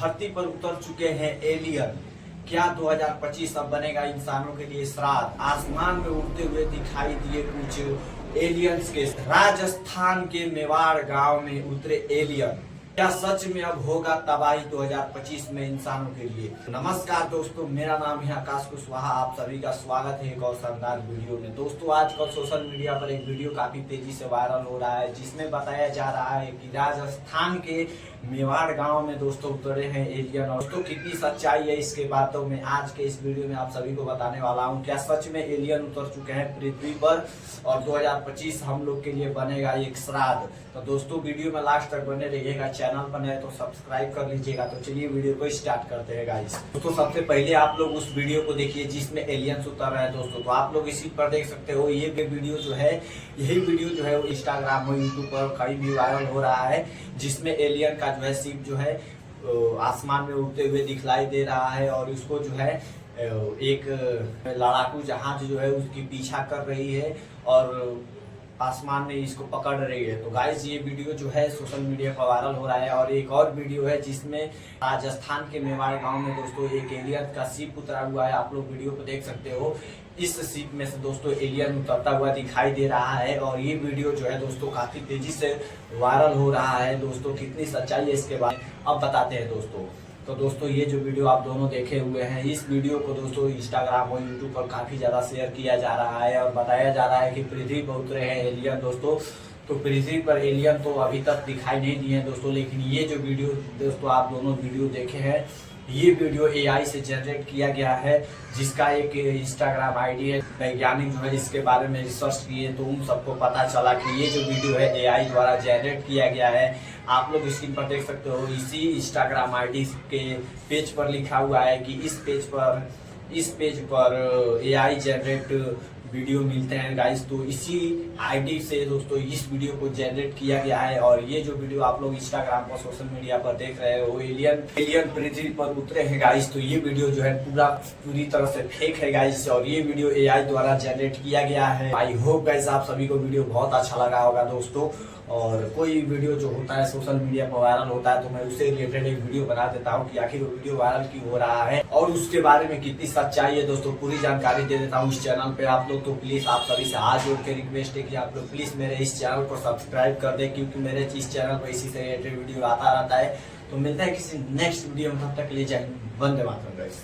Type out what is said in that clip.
धरती पर उतर चुके हैं एलियन। क्या 2025 अब बनेगा इंसानों के लिए श्राद्ध। आसमान में उड़ते हुए दिखाई दिए कुछ एलियंस के। राजस्थान के मेवाड़ गांव में उतरे एलियन। क्या सच में अब होगा तबाही 2025 में इंसानों के लिए। नमस्कार दोस्तों, मेरा नाम है आकाश कुशवाहा। आप सभी का स्वागत है एक और शानदार वीडियो में। दोस्तों, आजकल सोशल मीडिया पर एक वीडियो काफी तेजी से वायरल हो रहा है, जिसमें बताया जा रहा है कि राजस्थान के मेवाड़ गांव में दोस्तों उतरे हैं एलियन। और दोस्तों, कितनी सच्चाई है इसके बातों में आज के इस वीडियो में आप सभी को बताने वाला हूं। क्या सच में एलियन उतर चुके हैं पृथ्वी पर और 2025 हम लोग के लिए बनेगा एक श्राद्ध। तो दोस्तों, वीडियो में लास्ट तक बने रहिएगा। चैनल पर नए तो सब्सक्राइब कर लीजिएगा। तो चलिए वीडियो को स्टार्ट करते हैं गाइस। दोस्तों, सबसे पहले आप लोग उस वीडियो को देखिए जिसमें एलियंस उतर रहे हैं दोस्तों। तो आप लोग इसी पर देख सकते हो। ये वीडियो जो है, यही वीडियो जो है वो इंस्टाग्राम और यूट्यूब पर कहीं भी वायरल हो रहा है, जिसमें एलियन का जो है शिप जो है आसमान में उड़ते हुए दिखलाई दे रहा है और उसको जो है एक लड़ाकू जहाज जो है उसकी पीछा कर रही है और आसमान में इसको पकड़ रही है। तो गाइस, ये वीडियो जो है सोशल मीडिया पर वायरल हो रहा है। और एक और वीडियो है जिसमें राजस्थान के मेवाड़ गांव में दोस्तों एक एलियन का शिप उतरा हुआ है। आप लोग वीडियो को देख सकते हो। इस शिप में से दोस्तों एलियन उतरता हुआ दिखाई दे रहा है और ये वीडियो जो है दोस्तों काफी तेजी से वायरल हो रहा है। दोस्तों, कितनी सच्चाई है इसके बारे में अब बताते हैं दोस्तों। तो दोस्तों, ये जो वीडियो आप दोनों देखे हुए हैं, इस वीडियो को दोस्तों इंस्टाग्राम और यूट्यूब पर काफी ज्यादा शेयर किया जा रहा है और बताया जा रहा है कि पृथ्वी पर उतरे हैं एलियन दोस्तों। तो पृथ्वी पर एलियन तो अभी तक दिखाई नहीं दिए हैं दोस्तों, लेकिन ये जो वीडियो दोस्तों आप दोनों वीडियो देखे हैं, ये वीडियो एआई से जनरेट किया गया है, जिसका एक इंस्टाग्राम आईडी है। वैज्ञानिक जो है इसके बारे में रिसर्च किए तो उन सबको पता चला कि ये जो वीडियो है एआई द्वारा जनरेट किया गया है। आप लोग स्क्रीन पर देख सकते हो। इसी इंस्टाग्राम आईडी के पेज पर लिखा हुआ है कि इस पेज पर एआई जनरेट वीडियो मिलते हैं गाइस। तो इसी आईडी से दोस्तों इस वीडियो को जनरेट किया गया है। और ये जो वीडियो आप लोग इंस्टाग्राम पर सोशल मीडिया पर देख रहे हो, एलियन पृथ्वी पर उतरे हैं गाइस। तो ये वीडियो जो है पूरी तरह से फेक है गाइस और ये वीडियो एआई द्वारा जनरेट किया गया है। आई होप गाइस आप सभी को वीडियो बहुत अच्छा लगा होगा दोस्तों। और कोई वीडियो जो होता है सोशल मीडिया पर वायरल होता है तो मैं उससे रिलेटेड एक वीडियो बना देता हूँ कि आखिर वो वीडियो वायरल क्यों हो रहा है और उसके बारे में कितनी सच्चाई है दोस्तों, पूरी जानकारी दे देता हूँ इस चैनल पे। आप लोग तो प्लीज आप सभी से हाथ जोड़ के रिक्वेस्ट है कि आप लोग प्लीज मेरे इस चैनल को सब्सक्राइब कर दे, क्योंकि मेरे इस चैनल पर इसी से रिलेटेड वीडियो आता रहता है। तो मिलता है किसी नेक्स्ट वीडियो में, तब तक ले जाए। वंदे मातरम गाइस।